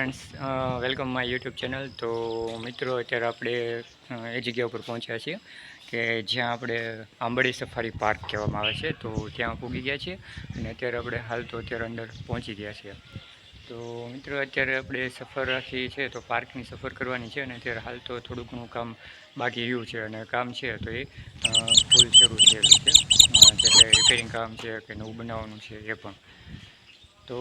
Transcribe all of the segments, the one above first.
Friends, welcome my YouTube channel. તો મિત્રો, અત્યારે આપણે એ જગ્યા ઉપર પહોંચ્યા છીએ કે જ્યાં આપણે આંબળી સફારી પાર્ક કહેવામાં આવે છે. તો ત્યાં પૂગી ગયા છીએ અને અત્યારે આપણે હાલ તો અત્યારે અંદર પહોંચી ગયા છીએ. તો મિત્રો, અત્યારે આપણે સફર રાખી છે તો પાર્કની સફર કરવાની છે અને અત્યારે હાલ તો થોડું ઘણું કામ બાકી રહ્યું છે અને કામ છે તો એ ફૂલ શરૂ થયેલું છે. જે કંઈ રિપેરિંગ કામ છે કે નવું બનાવવાનું છે એ પણ. તો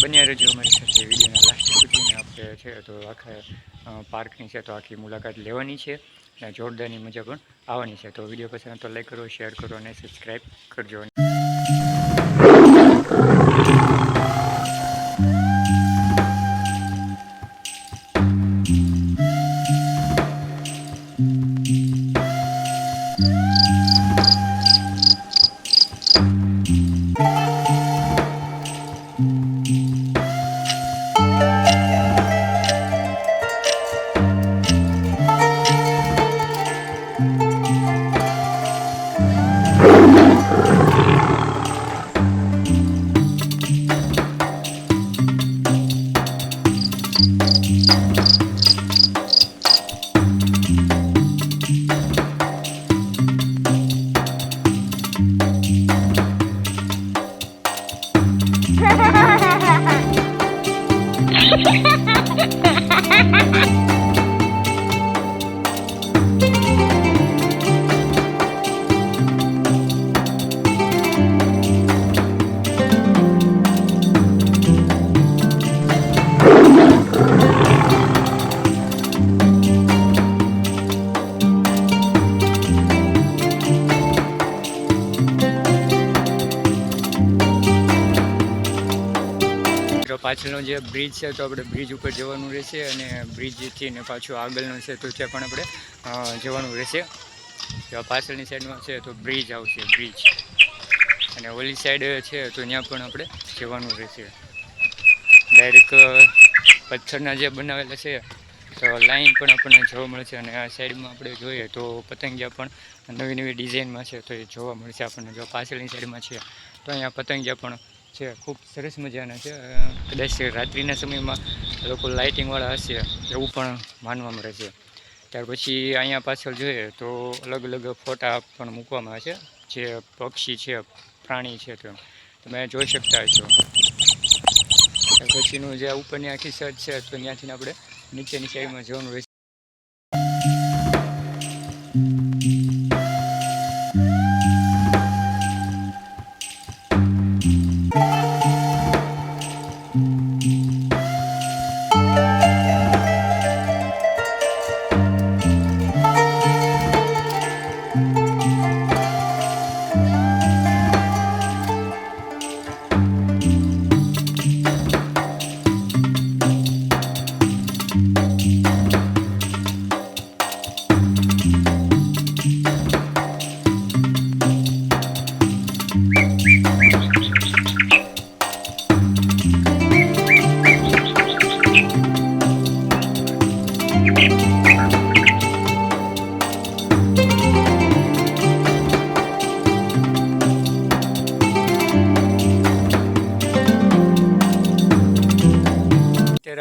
બન્યા રહેજો અમારી સાથે વિડીયોના લાસ્ટ સુધીને. આપણે છે તો આખા પાર્કની છે તો આખી મુલાકાત લેવાની છે અને જોરદારની મજા પણ આવવાની છે. તો વિડીયો પસંદ તો લાઈક કરો, શેર કરો અને સબસ્ક્રાઈબ કરજો. પાછળનો જે બ્રિજ છે તો આપણે બ્રિજ ઉપર જવાનું રહેશે અને બ્રિજથી ને પાછું આગળનો છે તો ત્યાં પણ આપણે જવાનું રહેશે. પાછળની સાઈડમાં છે તો બ્રિજ આવશે, બ્રિજ, અને ઓલી સાઈડ છે તો ત્યાં પણ આપણે જવાનું રહેશે. ડાયરેક્ટ પથ્થરના જે બનાવેલા છે તો લાઈન પણ આપણને જોવા મળશે અને આ સાઈડમાં આપણે જોઈએ તો પતંગિયા પણ નવી નવી ડિઝાઇનમાં છે તો એ જોવા મળશે આપણને. જો પાછળની સાઈડમાં છે તો અહીંયા પતંગિયા પણ છે, ખૂબ સરસ મજાના છે. કદાચ રાત્રિના સમયમાં લોકો લાઇટિંગવાળા હશે એવું પણ માનવામાં રહે છે. ત્યાર પછી અહીંયા પાછળ જોઈએ તો અલગ અલગ ફોટા પણ મૂકવામાં આવે છે. જે પક્ષી છે, પ્રાણી છે તો તમે જોઈ શકતા હશો. ત્યાર પછીનું જે ઉપરની આખી સાઈડ છે તો ત્યાંથી આપણે નીચેની સાઈડમાં જવાનું રહેશે.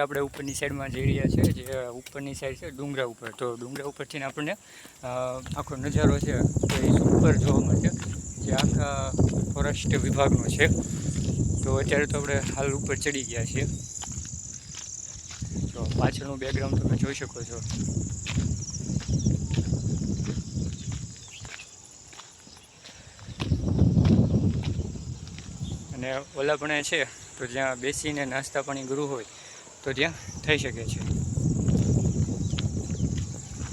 આપણે ઉપરની સાઈડમાં જઈ રહ્યા છે. જે ઉપરની સાઈડ છે ડુંગરા ઉપર, તો ડુંગરા ઉપરથી આપણને આખો નજારો છે તો એ સુપર જોવા મળશે, જે આખા ફોરેસ્ટ વિભાગનો છે. તો અત્યારે તો આપણે હાલ ઉપર ચડી ગયા છીએ. તો પાછળનું બેકગ્રાઉન્ડ તમે જોઈ શકો છો. અને ઓલા પણ છે તો જ્યાં બેસીને નાસ્તા પાણી ગૃહ હોય તો ત્યાં થઈ શકે છે.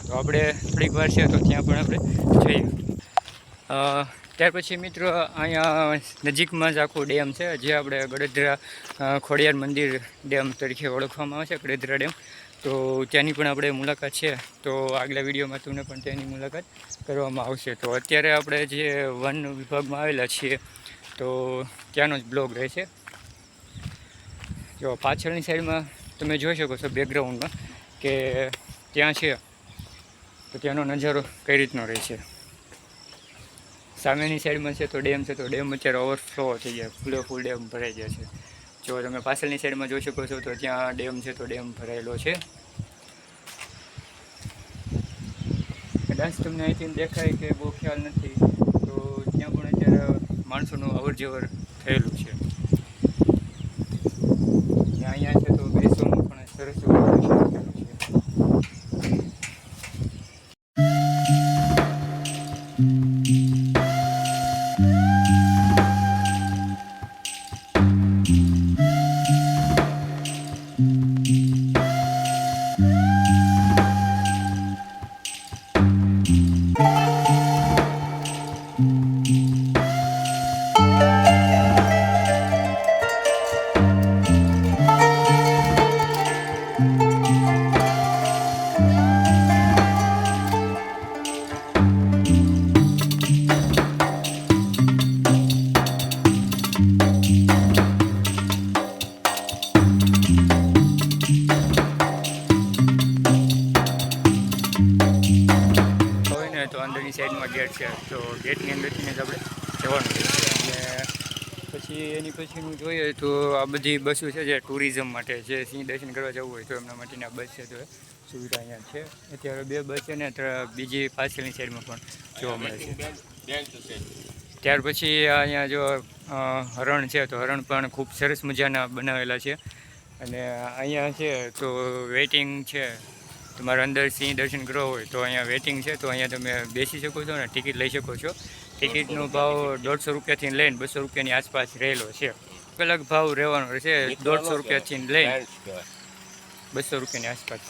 તો આપણે થોડીક વાર છે તો ત્યાં પણ આપણે જઈએ. ત્યાર પછી મિત્રો, અહીંયા નજીકમાં જ આખું ડેમ છે જે આપણે ગળધરા ખોડિયાર મંદિર ડેમ તરીકે ઓળખવામાં આવે છે, ગળધરા ડેમ. તો ત્યાંની પણ આપણે મુલાકાત છે તો આગલા વિડીયોમાં તમને પણ ત્યાંની મુલાકાત કરવામાં આવશે. તો અત્યારે આપણે જે વન વિભાગમાં આવેલા છીએ તો ત્યાંનો જ બ્લોગ રહેશે. જો પાછળની સાઈડમાં તમે જોઈ શકો છો બેકગ્રાઉન્ડમાં કે ત્યાં છે તો ત્યાંનો નજારો કઈ રીતનો રહે છે. સામેની સાઈડમાં છે તો ડેમ છે, તો ડેમ અત્યારે ઓવરફ્લો થઈ જાય, ફૂલે ફૂલ ડેમ ભરાઈ જાય છે. જો તમે પાછળની સાઈડમાં જોઈ શકો છો તો ત્યાં ડેમ છે, તો ડેમ ભરાયેલો છે. કદાચ તમને અહીંથી દેખાય કે બહુ ખ્યાલ નથી, તો ત્યાં પણ અત્યારે માણસોનું અવર જવર થયેલું છે. અહીંયા છે તો બેસવાનું પણ સરસ એવું થયેલું છે. તો અંદરની સાઈડમાં ગેટ છે, તો ગેટની અંદરથી જ આપણે જવાનું છે. એટલે પછી એની પછીનું જોઈએ તો આ બધી બસો છે જે ટુરિઝમ માટે, જે સિંહ દર્શન કરવા જવું હોય તો એમના માટેની આ બસ છે, તો સુવિધા અહીંયા છે. અત્યારે 2 બસ છે ને બીજી પાછળની સાઈડમાં પણ જોવા મળે છે. ત્યાર પછી અહીંયા જો હરણ છે, તો હરણ પણ ખૂબ સરસ મજાના બનાવેલા છે. અને અહીંયા છે તો વેઇટિંગ છે, તમારે અંદર સિંહ દર્શન કરવા હોય તો અહીંયા વેઇટિંગ છે, તો અહીંયા તમે બેસી શકો છો ને ટિકિટ લઈ શકો છો. ટિકિટનો ભાવ 150 રૂપિયાથી લઈને 200 રૂપિયાની આસપાસ રહેલો છે. અલગ ભાવ રહેવાનો રહેશે, 150 રૂપિયાથી લઈને 200 રૂપિયાની આસપાસ.